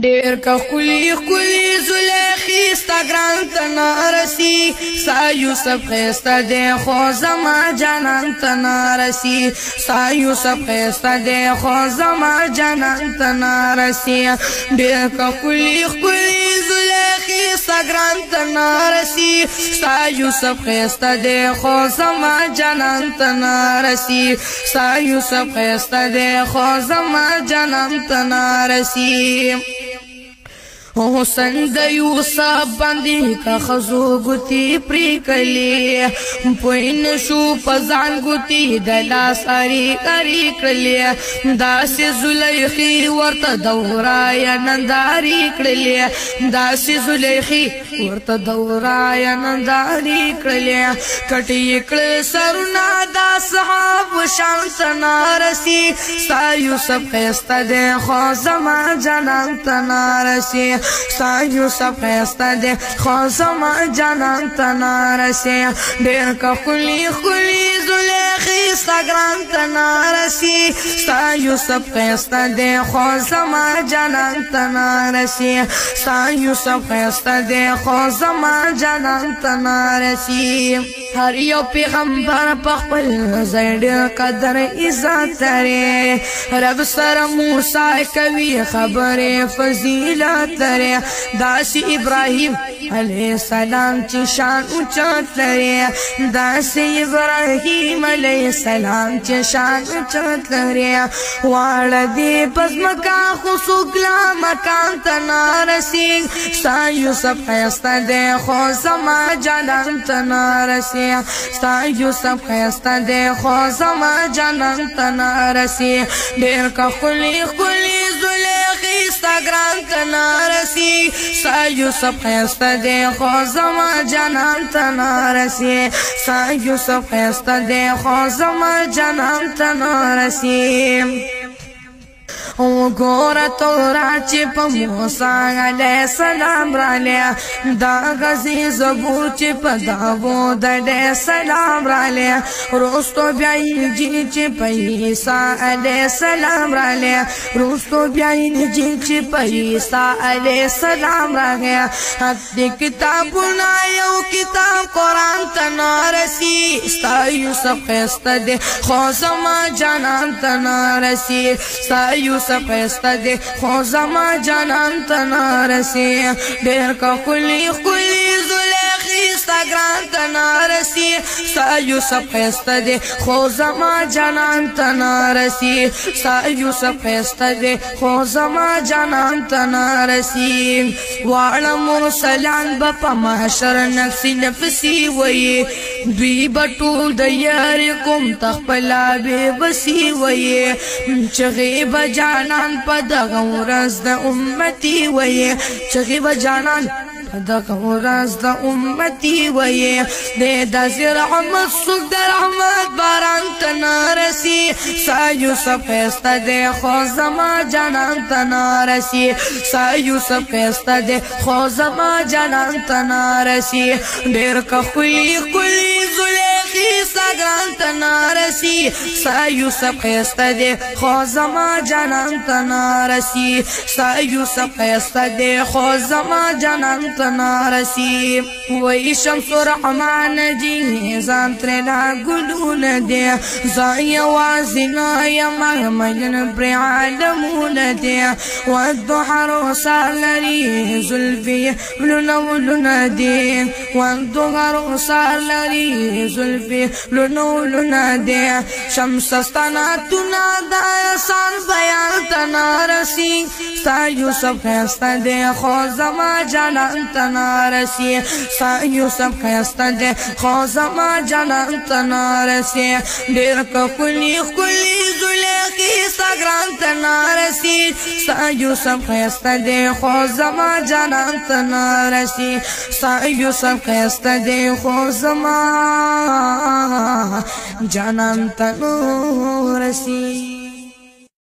ډیر کا خلی خلی زلیخی ستا گران تنارسی سا یوسف خیستا دے خو زما جانان تنارسی سا یوسف خیستا دے خو زما جانان تنارسی ډیر کا خلی خلی زلیخی ستا گران تنارسی سا یوسف خیستا دے خو زما جانان تنارسی سا یوسف خیستا دے خو زما جانان تنارسی حسن د یوسف باندې کا خزو ګوتی پری کلی پوین شو پزان ګوتی د لاس اری کری کړلی داس زلیخی ورته دورای ننداری کړلی داس زلیخی ورته دورای ننداری کړلی کټی کړ سرنا د صحاب شانت نارسی سا یوسف خسته د خو زما جانان تنارسی سا یوسف خیستا دے خو زما جانان تنارسی ډیر کا خلی خلی زلیخی ستا گران تنارسی سا یوسف خیستا دے خو زما جانان تنارسی سا یوسف خیستا دے خو زما جانان تنارسی هر یو پیغمبر پخپل زید قدر عزت لري رب سره موسی کوي خبره فضیلت لري داسی ابراهیم علیہ السلام چې شان اوچت لري داسی ابراهیم علیہ السلام چې شان اوچت لري واړه دی پس مکا خصوصا مکان تنارسی سا یوسف خیستا دے خو زما جانان تنارسی ستا یوسف خیستا دے خو زما جانان تنارسی ډیر کا خلی خلی زلیخی ستا گران تنارسی سا یوسف خیستا دے خو زما جانان تنارسی سا یوسف خیستا دے خو زما جانان تنارسی گورا تورا چی پا موسیٰ علیہ السلام را لیا دا غزی زبور چی پا داود علیہ السلام را لیا روستو بیائی جی چی پا عیسیٰ علیہ السلام را لیا روستو بیائی جی چی پا عیسیٰ علیہ السلام را لیا حد کتابنا یو کتاب قرآن تنارسی ستا یوسف خیستا دے خو زما جانان تنارسی ستا یوسف خیستا دے خو زما جانان تنارسی ډیر کا خلی خلی زلیخی ستا گران تنارسی ستا یوسف خیستا دے خو زما جانان تنارسی ستا یوسف خیستا دے خو زما جانان تنارسی واړه مرسلان با پا محشر نفسی نفسی وی دوی بطول د یاری کم تخپلا بے بسی وی چغی بجانان پا دغورز دا امتی وی چغی بجانان دغورز دا امتی وی دے دا زیر رحمت سک دا رحمت باران تنارسی سا یوسف خیستا دے خو زما جانان تنارسی سا یوسف خیستا دے خو زما جانان تنارسی ډیر کا خلی خلی زلیخی ستا گران تنارسی سا یوسف خیستا دے خو زما جانان تنارسی سا یوسف خیستا دے خو زما جانان تنارسی وی شمس رحمان جی زان ترینا گلون دے زان یوازنا یمہمین پر عالمون دے والدحر سالری زلفی لنولن دے والدحر سالری زلفی لنولن دے شمس استانا تنا دا سان بیان تنارسی ستا یوسف خیستا دے خو زما جانان تنارسی ستا یوسف خیستا دے خو زما جانان تنارسی ډیر کا خلی خلی زلیخی ستا گران تنارسی ستا یوسف خیستا دے خو زما جانان تنارسی ستا یوسف خیستا دے خو زما جانان تنارسی